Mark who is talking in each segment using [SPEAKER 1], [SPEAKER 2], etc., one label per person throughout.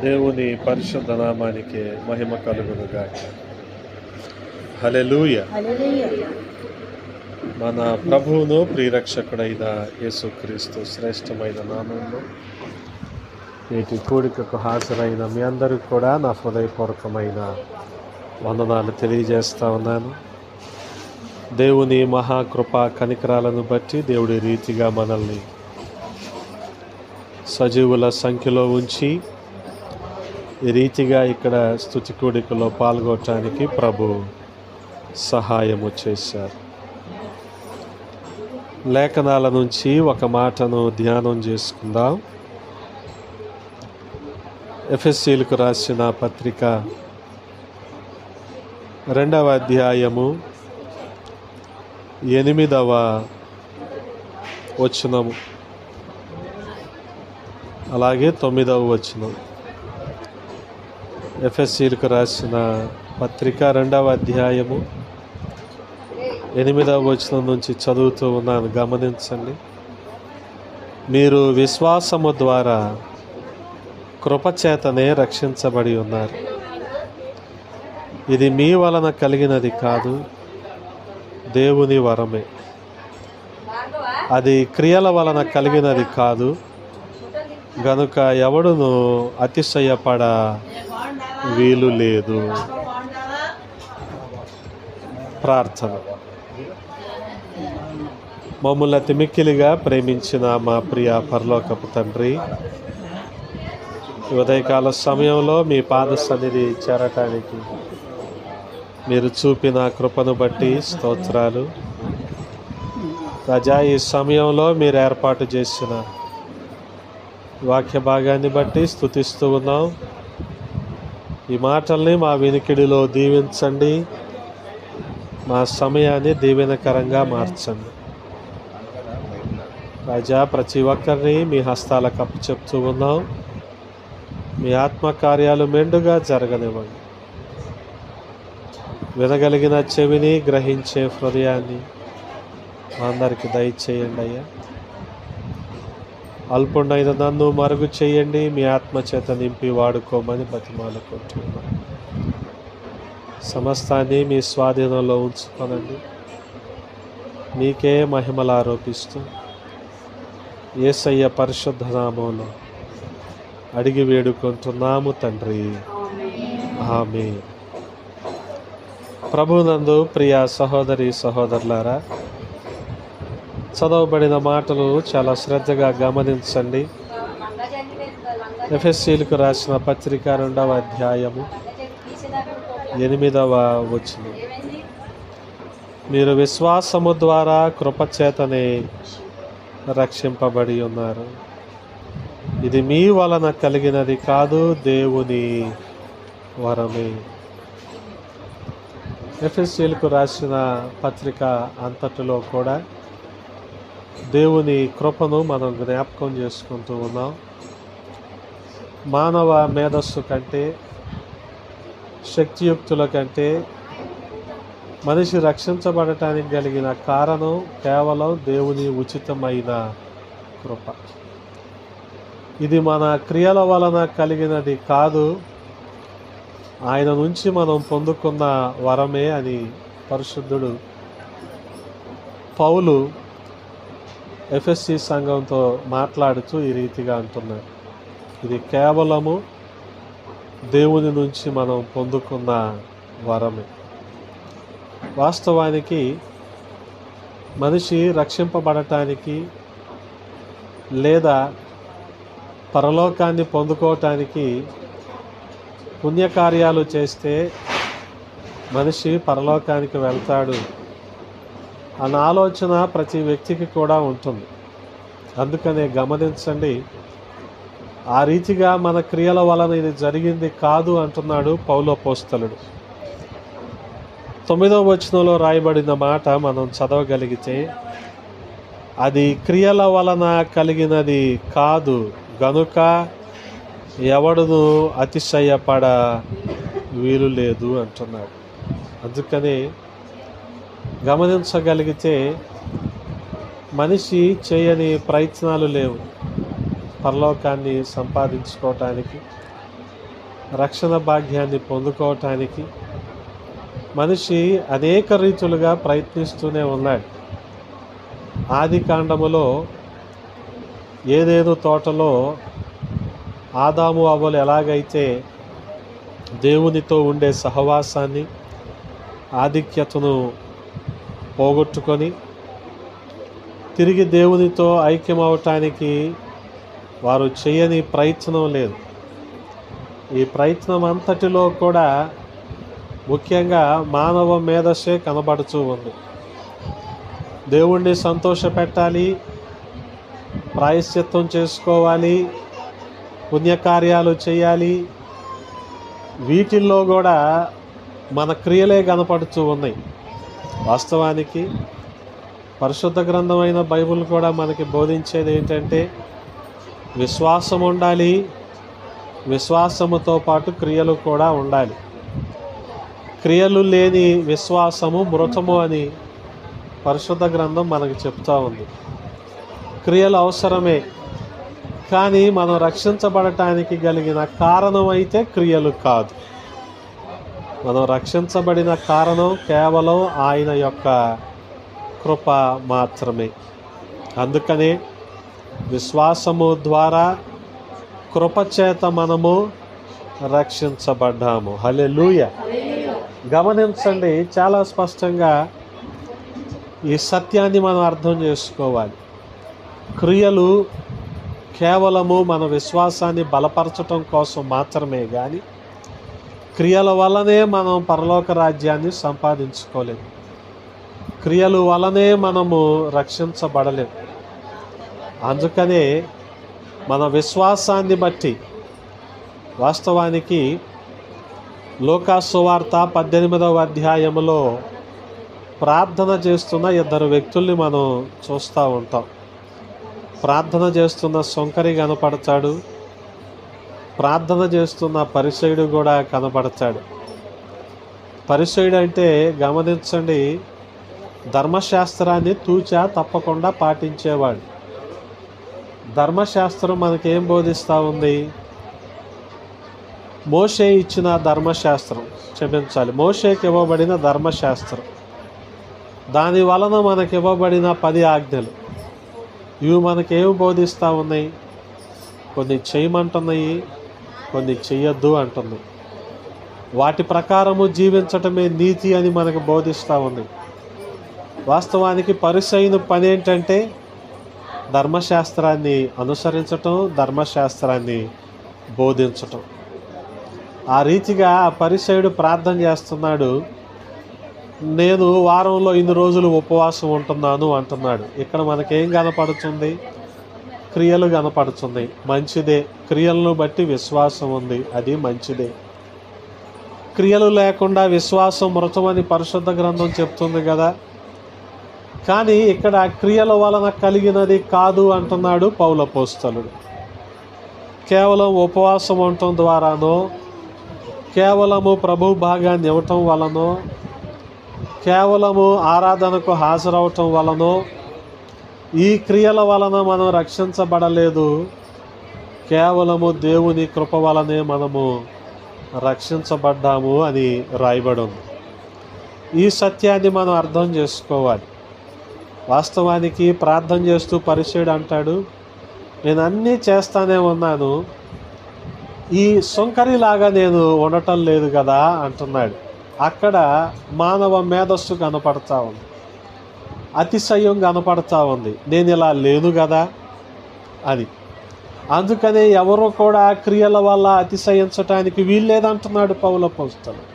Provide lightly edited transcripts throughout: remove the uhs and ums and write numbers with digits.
[SPEAKER 1] దేవుని పరిశుద్ధ నామానికి మహిమ కలుగునుగాక. హల్లెలూయా. మన ప్రభువును ప్రియరక్షకుడైన యేసుక్రీస్తు శ్రేష్టమైన నామంలో నేటి కూడికకు హాజరైన మీ అందరికీ కూడా నా హృదయపూర్వకమైన వందనాలు తెలియజేస్తా ఉన్నాను. దేవుని మహాకృప కనికరాలను బట్టి దేవుడి రీతిగా మనల్ని సజీవుల సంఖ్యలో ఉంచి ఈ రీతిగా ఇక్కడ స్తుతి కూడికలో పాల్గొనడానికి ప్రభు సహాయము చేశారు. లేఖనాల నుంచి ఒక మాటను ధ్యానం చేసుకుందాం. ఎఫెసీయులకు రాసిన పత్రిక 2వ అధ్యాయము 8వ వచనము అలాగే 9వ వచనం. ఎఫెసీయులకు రాసిన పత్రిక 2వ అధ్యాయము 8వ వచనం నుంచి చదువుతూ ఉన్నాను, గమనించండి. మీరు విశ్వాసము ద్వారా కృపచేతనే రక్షించబడి ఉన్నారు. ఇది మీ వలన కలిగినది కాదు, దేవుని వరమే. అది క్రియల వలన కలిగినది కాదు, గనుక ఎవడును అతిశయపడ వీలు లేదు. ప్రార్థన. మమ్మల్ని తిమిక్కిలిగా ప్రేమించిన మా ప్రియ పరలోకపు తండ్రి, ఉదయకాల సమయంలో మీ పాద సన్నిధి చేరటానికి మీరు చూపిన కృపను బట్టి స్తోత్రాలు. రాజా, ఈ సమయంలో మీరు ఏర్పాటు చేసిన వాక్య భాగాన్ని బట్టి స్తుతిస్తూ ఉన్నాం. ఈ మాటల్ని మా వినికిడిలో దీవించండి, మా సమయాన్ని దీవెనకరంగా మార్చండి. రాజా, ప్రతి ఒక్కరిని మీ హస్తాలకు అప్పచెప్తూ ఉన్నాం. మీ ఆత్మకార్యాలు మెండుగా జరగనివ్వండి. వినగలిగిన చెవిని, గ్రహించే హృదయాన్ని మా అందరికీ దయచేయండి అయ్యా. అల్పుడైన నన్ను మరుగు చేయండి, మీ ఆత్మచేత నింపి వాడుకోమని బతిమాలుకుంటున్నాను. సమస్తాన్ని మీ స్వాధీనంలో ఉంచుకోనండి. మీకే మహిమలు ఆరోపిస్తూ యేసయ్య పరిశుద్ధ నామంలో అడిగి వేడుకుంటున్నాము తండ్రి, ఆమేన్. ప్రభునందు ప్రియ సహోదరి సహోదరులారా, చదవబడిన మాటలు చాలా శ్రద్ధగా గమనించండి. ఎఫెసీయులకు రాసిన పత్రిక 2వ అధ్యాయము 8వ వచనం. మీరు విశ్వాసము ద్వారా కృపచేతనే రక్షింపబడి ఉన్నారు. ఇది మీ వలన కలిగినది కాదు, దేవుని వరమే. ఎఫెసీయులకు రాసిన పత్రిక అంతటిలో కూడా దేవుని కృపను మనం జ్ఞాపకం చేసుకుంటూ ఉన్నాం. మానవ మేధస్సు కంటే, శక్తియుక్తుల కంటే మనిషి రక్షించబడటానికి కలిగిన కారణం కేవలం దేవుని ఉచితమైన కృప. ఇది మన క్రియల వలన కలిగినది కాదు, ఆయన నుంచి మనం పొందుకున్న వరమే అని పరిశుద్ధుడు పౌలు ఎఫెసీ సంఘంతో మాట్లాడుతూ ఈ రీతిగా అంటున్నాడు. ఇది కేవలము దేవుని నుంచి మనం పొందుకున్న వరమే. వాస్తవానికి మనిషి రక్షింపబడటానికి లేదా పరలోకాన్ని పొందుకోవటానికి పుణ్యకార్యాలు చేస్తే మనిషి పరలోకానికి వెళ్తాడు అన్న ఆలోచన ప్రతి వ్యక్తికి కూడా ఉంటుంది. అందుకనే గమనించండి, ఆ రీతిగా మన క్రియల వలన ఇది జరిగింది కాదు అంటున్నాడు పౌలు అపోస్తలుడు. 9వ వచనంలో రాయబడిన మాట మనం చదవగలిగితే, అది క్రియల వలన కలిగినది కాదు, గనుక ఎవడును అతిశయపడ వీలు లేదు అంటున్నాడు. అందుకని గమనించగలిగితే మనిషి చేయని ప్రయత్నాలు లేవు పరలోకాన్ని సంపాదించుకోవటానికి, రక్షణ భాగ్యాన్ని పొందుకోవటానికి మనిషి అనేక రీతులుగా ప్రయత్నిస్తూనే ఉన్నాడు. ఆది కాండములో ఏదేను తోటలో ఆదాము అవ్వలు ఎలాగైతే దేవునితో ఉండే సహవాసాన్ని, ఆధిక్యతను పోగొట్టుకొని తిరిగి దేవునితో ఐక్యమవటానికి వారు చేయని ప్రయత్నం లేదు. ఈ ప్రయత్నం అంతటిలో కూడా ముఖ్యంగా మానవ మేధస్సే కనబడుతూ ఉంది. దేవుణ్ణి సంతోషపెట్టాలి, ప్రాయశ్చిత్తం చేసుకోవాలి, పుణ్యకార్యాలు చేయాలి, వీటిల్లో కూడా మన క్రియలే కనపడుతూ ఉన్నాయి. వాస్తవానికి పరిశుద్ధ గ్రంథమైన బైబిల్ కూడా మనకి బోధించేది ఏంటంటే విశ్వాసం ఉండాలి, విశ్వాసముతో పాటు క్రియలు కూడా ఉండాలి. క్రియలు లేని విశ్వాసము మృతము అని పరిశుద్ధ గ్రంథం మనకు చెప్తా ఉంది. క్రియలు అవసరమే, కానీ మనం రక్షించబడటానికి కలిగిన కారణం అయితే క్రియలు కాదు. మనం రక్షించబడిన కారణం కేవలం ఆయన యొక్క కృప మాత్రమే. అందుకనే విశ్వాసము ద్వారా కృపచేత మనము రక్షించబడ్డాము. హల్లెలూయా. గమనించండి, చాలా స్పష్టంగా ఈ సత్యాన్ని మనం అర్థం చేసుకోవాలి. క్రియలు కేవలము మన విశ్వాసాన్ని బలపరచటం కోసం మాత్రమే కానీ క్రియల వల్లనే మనం పరలోక రాజ్యాన్ని సంపాదించుకోలేము. క్రియలు వల్లనే మనము రక్షించబడలేము. అందుకనే మన విశ్వాసాన్ని బట్టి వాస్తవానికి లూకాసు సువార్త 18వ అధ్యాయములో ప్రార్థన చేస్తున్న ఇద్దరు వ్యక్తుల్ని మనం చూస్తూ ఉంటాం. ప్రార్థన చేస్తున్న సొంకరి కనపడతాడు, ప్రార్థన చేస్తున్న పరిసయుడు కూడా కనపడతాడు. పరిసయుడు అంటే గమనించండి, ధర్మశాస్త్రాన్ని తూచా తప్పకుండా పాటించేవాడు. ధర్మశాస్త్రం మనకేం బోధిస్తూ ఉంది? మోషే ఇచ్చిన ధర్మశాస్త్రం, మోషేకి ఇవ్వబడిన ధర్మశాస్త్రం, దాని వలన మనకి ఇవ్వబడిన 10 ఆజ్ఞలు, ఇవి మనకేమి బోధిస్తూ ఉన్నాయి? కొన్ని చేయమంటున్నాయి, కొన్ని చెయ్యొద్దు అంటుంది. వాటి ప్రకారము జీవించటమే నీతి అని మనకు బోధిస్తూ ఉంది. వాస్తవానికి పరిసయ్యుని పని ఏంటంటే ధర్మశాస్త్రాన్ని అనుసరించటం, ధర్మశాస్త్రాన్ని బోధించటం. ఆ రీతిగా ఆ పరిసయ్యుడు ప్రార్థన చేస్తున్నాడు. నేను వారంలో 2 రోజులు ఉపవాసం ఉంటున్నాను అంటున్నాడు. ఇక్కడ మనకేం కనపడుతుంది? క్రియలు కనపడుతుంది. మంచిదే, క్రియలను బట్టి విశ్వాసం ఉంది, అది మంచిదే. క్రియలు లేకుండా విశ్వాసం మృతమని పరిశుద్ధ గ్రంథం చెప్తుంది కదా. కానీ ఇక్కడ క్రియల వలన కలిగినది కాదు అంటున్నాడు పౌలు అపోస్తలుడు. కేవలం ఉపవాసం ఉండటం ద్వారానో, కేవలము ప్రభు భాగాన్ని ఇవ్వటం వలనో, కేవలము ఆరాధనకు హాజరవటం వలనో, ఈ క్రియల వలన మనం రక్షించబడలేదు. కేవలము దేవుని కృప వలనే మనము రక్షించబడ్డాము అని రాయబడి ఉంది. ఈ సత్యాన్ని మనం అర్థం చేసుకోవాలి. వాస్తవానికి ప్రార్థన చేస్తూ పరిసయ్యుడు అంటాడు, నేను అన్నీ చేస్తానే ఉన్నాను, ఈ సొంకరిలాగా నేను ఉండటం లేదు కదా అంటున్నాడు. అక్కడ మానవ మేధస్సు కనపడతా ఉంది, అతిశయం కనపడతా ఉంది. నేను ఇలా లేను కదా అని. అందుకనే ఎవరు కూడా క్రియల వల్ల అతిశయించటానికి వీల్లేదంటున్నాడు పౌలు అపోస్తలుడు.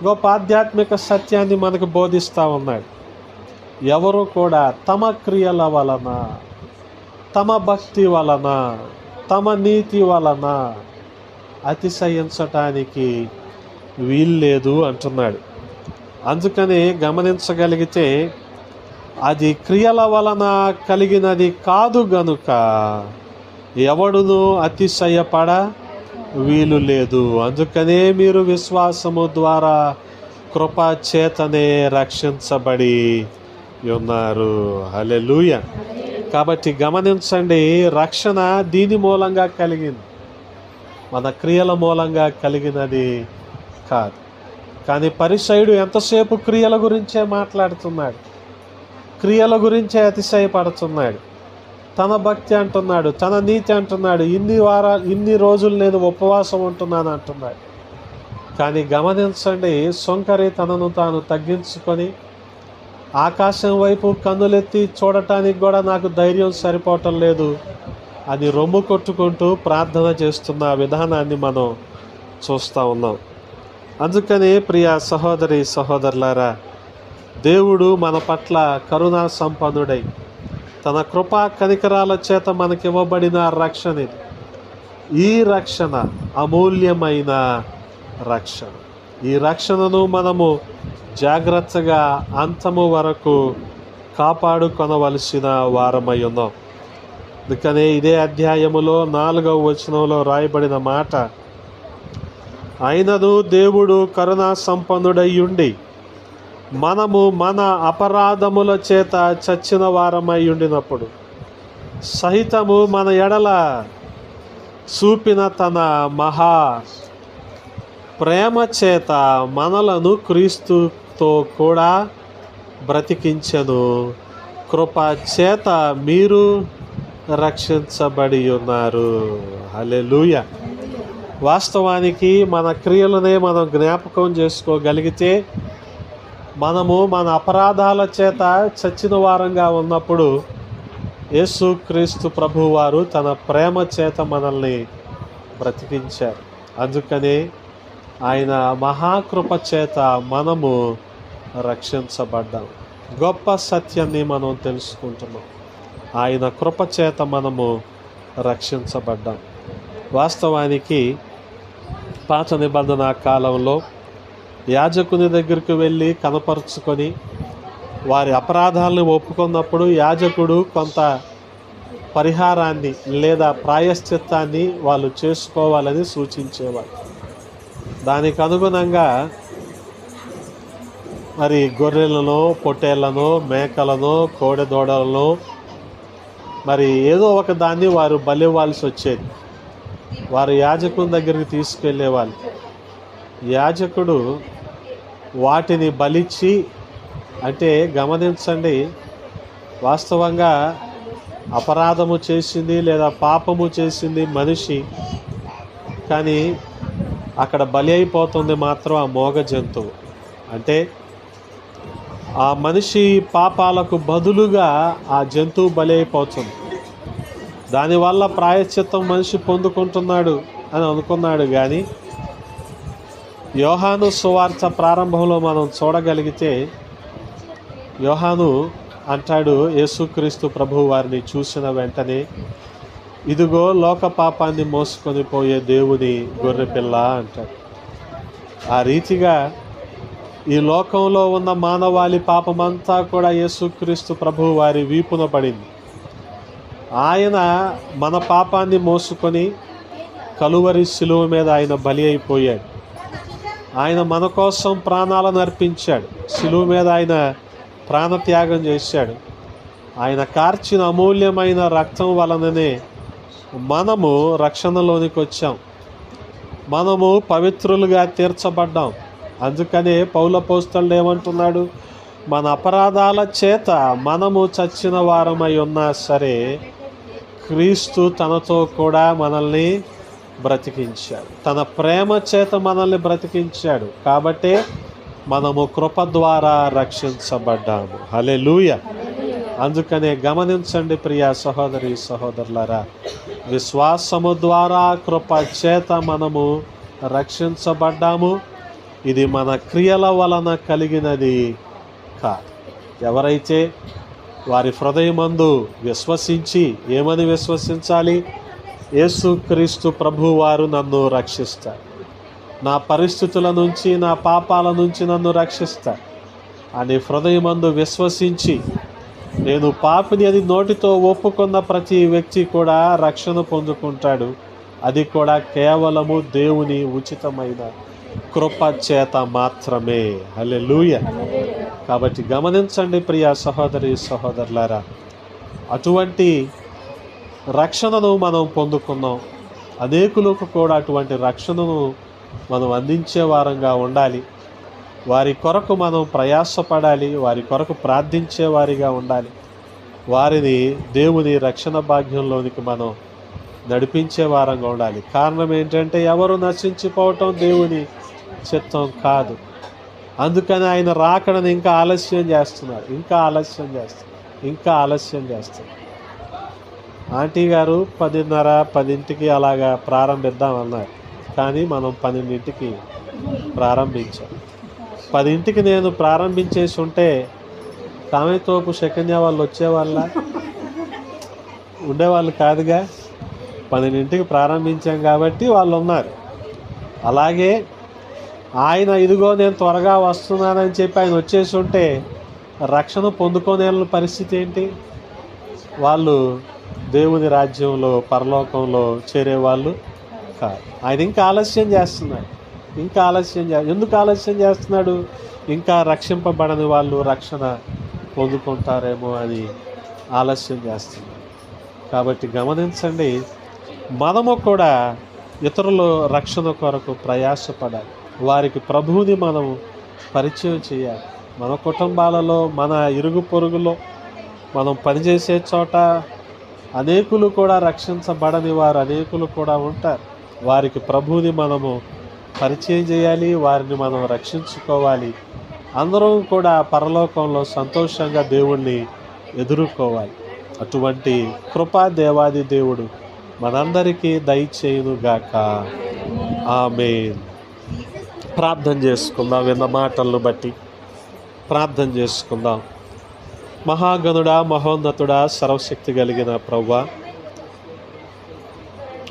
[SPEAKER 1] గొప్ప ఆధ్యాత్మిక సత్యాన్ని మనకు బోధిస్తూ ఉన్నాడు. ఎవరు కూడా తమ క్రియల వలన, తమ భక్తి వలన, తమ నీతి వలన అతిశయించటానికి వీల్లేదు అంటున్నాడు. అందుకని గమనించగలిగితే అది క్రియల వలన కలిగినది కాదు గనుక ఎవడును అతిశయపడ వీలు లేదు. అందుకనే మీరు విశ్వాసము ద్వారా కృపా చేతనే రక్షించబడి ఉన్నారు. హల్లెలూయా. కాబట్టి గమనించండి, రక్షణ దీని మూలంగా కలిగింది. మన క్రియల మూలంగా కలిగినది కాదు. కానీ పరిసయ్యుడు ఎంతసేపు క్రియల గురించే మాట్లాడుతున్నాడు, క్రియల గురించే అతిశయపడుతున్నాడు. తన భక్తి అంటున్నాడు, తన నీతి అంటున్నాడు, ఇన్ని రోజులు నేను ఉపవాసం ఉంటున్నాను అంటున్నాడు. కానీ గమనించండి, సొంకరి తనను తాను తగ్గించుకొని ఆకాశం వైపు కన్నులెత్తి చూడటానికి కూడా నాకు ధైర్యం సరిపోవటం లేదు అని రొమ్ము కొట్టుకుంటూ ప్రార్థన చేస్తున్న విధానాన్ని మనం చూస్తూ ఉన్నాం. అందుకని ప్రియ సహోదరి సహోదరులారా, దేవుడు మన పట్ల కరుణా సంపన్నుడై తన కృపా కనికరాల చేత మనకివ్వబడిన రక్షణ ఇది. ఈ రక్షణ అమూల్యమైన రక్షణ. ఈ రక్షణను మనము జాగ్రత్తగా అంతము వరకు కాపాడుకొనవలసిన వారమై ఉన్నాం. అందుకనే ఇదే అధ్యాయములో 4వ వచనంలో రాయబడిన మాట, అయినను దేవుడు కరుణా సంపన్నుడై ఉండి మనము మన అపరాధముల చేత చచ్చిన వారమై ఉండినప్పుడు సహితము మన ఎడల చూపిన తన మహా ప్రేమ చేత మనలను క్రీస్తుతో కూడా బ్రతికించెను. కృప చేత మీరు రక్షించబడి ఉన్నారు. హల్లెలూయా. వాస్తవానికి మన క్రియలనే మనం జ్ఞాపకం చేసుకోగలిగితే, మనము మన అపరాధాల చేత చచ్చిన వారంగా ఉన్నప్పుడు యేసుక్రీస్తు ప్రభువారు తన ప్రేమ చేత మనల్ని బ్రతికించారు. అందుకనే ఆయన మహాకృప చేత మనము రక్షించబడ్డాం. గొప్ప సత్యాన్ని మనం తెలుసుకుంటున్నాం. ఆయన కృప చేత మనము రక్షించబడ్డాం. వాస్తవానికి పాత నిబంధన కాలంలో యాజకుని దగ్గరికి వెళ్ళి కనపరుచుకొని వారి అపరాధాలను ఒప్పుకున్నప్పుడు యాజకుడు కొంత పరిహారాన్ని లేదా ప్రాయశ్చిత్తాన్ని వాళ్ళు చేసుకోవాలని సూచించేవారు. దానికి అనుగుణంగా మరి గొర్రెలను, పొట్టేళ్లను, మేకలను, కోడెదూడలను మరి ఏదో ఒక దాన్ని వారు బలి ఇవ్వాల్సి వచ్చేది. వారు యాజకుని దగ్గరికి తీసుకెళ్ళేవాళ్ళు. యాజకుడు వాటిని బలిచ్చి, అంటే గమనించండి, వాస్తవంగా అపరాధము చేసింది లేదా పాపము చేసింది మనిషి, కానీ అక్కడ బలి అయిపోతుంది మాత్రం ఆ మోగ జంతువు. అంటే ఆ మనిషి పాపాలకు బదులుగా ఆ జంతువు బలి అయిపోతుంది. దానివల్ల ప్రాయశ్చిత్తం మనిషి పొందుకుంటున్నాడు అని అనుకున్నాడు. కానీ యోహాను సువార్త ప్రారంభంలో మనం చూడగలిగితే యోహాను అంటాడు, యేసుక్రీస్తు ప్రభు వారిని చూసిన వెంటనే, ఇదిగో లోక పాపాన్ని మోసుకొని పోయే దేవుని గొర్రెపిల్ల అంటాడు. ఆ రీతిగా ఈ లోకంలో ఉన్న మానవాళి పాపమంతా కూడా యేసుక్రీస్తు ప్రభు వారి వీపున పడింది. ఆయన మన పాపాన్ని మోసుకొని కలువరి శిలువ మీద ఆయన బలి అయిపోయాడు. ఆయన మన కోసం ప్రాణాలను అర్పించాడు. శిలువ మీద ఆయన ప్రాణత్యాగం చేశాడు. ఆయన కార్చిన అమూల్యమైన రక్తం వలననే మనము రక్షణలోనికి వచ్చాం. మనము పవిత్రులుగా తీర్చబడ్డాం. అందుకనే పౌలపోస్తలుడు ఏమంటున్నాడు, మన అపరాధాల చేత మనము చచ్చిన వారమై ఉన్నా సరే క్రీస్తు తనతో కూడా మనల్ని బ్రతికించాడు. తన ప్రేమ చేత మనల్ని బ్రతికించాడు. కాబట్టే మనము కృప ద్వారా రక్షించబడ్డాము. హల్లెలూయా. అందుకనే గమనించండి ప్రియ సహోదరి సహోదరులారా, విశ్వాసము ద్వారా కృప చేత మనము రక్షించబడ్డాము. ఇది మన క్రియల వలన కలిగినది కాదు. ఎవరైతే వారి హృదయమందు విశ్వసించి, ఏమని విశ్వసించాలి? యేసుక్రీస్తు ప్రభువారు నన్ను రక్షిస్తారు, నా పరిస్థితుల నుంచి, నా పాపాల నుంచి నన్ను రక్షిస్తారు అని హృదయమందు విశ్వసించి, నేను పాపిని అది నోటితో ఒప్పుకున్న ప్రతి వ్యక్తి కూడా రక్షణ పొందుకుంటాడు. అది కూడా కేవలము దేవుని ఉచితమైన కృప చేత మాత్రమే. హల్లెలూయా. కాబట్టి గమనించండి ప్రియ సహోదరి సహోదరులారా, అటువంటి రక్షణను మనం పొందుకున్నాం. అనేకులకు కూడా అటువంటి రక్షణను మనం అందించే వారంగా ఉండాలి. వారి కొరకు మనం ప్రయాసపడాలి, వారి కొరకు ప్రార్థించే వారిగా ఉండాలి. వారిని దేవుని రక్షణ భాగ్యంలోనికి మనం నడిపించే వారంగా ఉండాలి. కారణం ఏంటంటే ఎవరు నశించిపోవటం దేవుని చిత్తం కాదు. అందుకని ఆయన రాకడని ఇంకా ఆలస్యం చేస్తున్నారు. ఇంకా ఆలస్యం చేస్తున్నారు. ఆంటీ గారు 10:30, 10ంటికి అలాగా ప్రారంభిద్దామన్నారు. కానీ మనం 12ంటికి ప్రారంభించాం. 10ంటికి నేను ప్రారంభించేసి ఉంటే కామెతోపు శకన్య వాళ్ళు ఉండేవాళ్ళు కాదుగా. 12ంటికి ప్రారంభించాం కాబట్టి వాళ్ళు ఉన్నారు. అలాగే ఆయన ఇదిగో నేను త్వరగా వస్తున్నానని చెప్పి ఆయన వచ్చేసి ఉంటే రక్షణ పొందుకోనే పరిస్థితి ఏంటి? వాళ్ళు దేవుని రాజ్యంలో పరలోకంలో చేరేవాళ్ళు కాదు. ఆయన ఇంకా ఆలస్యం చేస్తున్నాడు. ఎందుకు ఆలస్యం చేస్తున్నాడు? ఇంకా రక్షింపబడని వాళ్ళు రక్షణ పొందుకుంటారేమో అని ఆలస్యం చేస్తున్నాడు. కాబట్టి గమనించండి, మనము కూడా ఇతరుల రక్షణ కొరకు ప్రయాసపడాలి. వారికి ప్రభువుని మనం పరిచయం చేయాలి. మన కుటుంబాలలో, మన ఇరుగు పొరుగులో, మనం పనిచేసే చోట అనేకులు కూడా రక్షించబడని వారు అనేకులు కూడా ఉంటారు. వారికి ప్రభువుని మనము పరిచయం చేయాలి, వారిని మనం రక్షించుకోవాలి. అందరం కూడా పరలోకంలో సంతోషంగా దేవుణ్ణి ఎదుర్కోవాలి. అటువంటి కృపా దేవాది దేవుడు మనందరికీ దయచేయునుగాక. ఆమేన్. ప్రార్థన చేసుకుందాం. విన్న మాటలను బట్టి ప్రార్థన చేసుకుందాం. మహాగణుడా, మహోన్నతుడా, సర్వశక్తి కలిగిన ప్రభువా,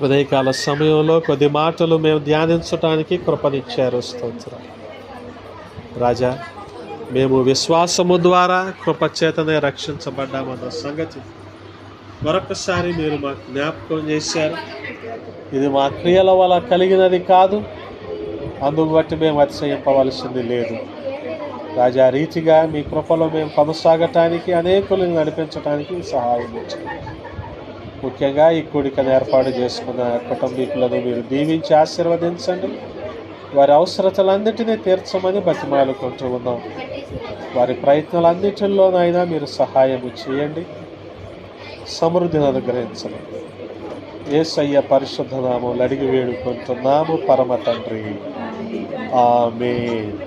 [SPEAKER 1] ఉదయకాల సమయంలో కొద్ది మాటలు మేము ధ్యానించడానికి కృపనిచ్చారు. స్తోత్రం రాజా. మేము విశ్వాసము ద్వారా కృపచేతనే రక్షించబడ్డామన్న సంగతి మరొకసారి మీరు మాకు జ్ఞాపకం చేశారు. ఇది మా క్రియల వల్ల కలిగినది కాదు, అందుకు బట్టి మేము అతిశయింపవలసింది లేదు. రాజా, రీతిగా మీ కృపలో మేము కొనసాగటానికి, అనేకులను నడిపించడానికి సహాయం ఇచ్చారు. ముఖ్యంగా ఈ కూడికను ఏర్పాటు చేసుకున్న కుటుంబీకులను మీరు దీవించి ఆశీర్వదించండి. వారి అవసరతలన్నిటినీ తీర్చమని బతిమాలుకుంటూ ఉన్నాం. వారి ప్రయత్నాలన్నిటిలోనైనా మీరు సహాయం చేయండి, సమృద్ధిని అనుగ్రహించండి. యేసయ్య పరిశుద్ధ నామములో అడిగి వేడుకుంటున్నాము పరమ తండ్రి. ఆమేన్.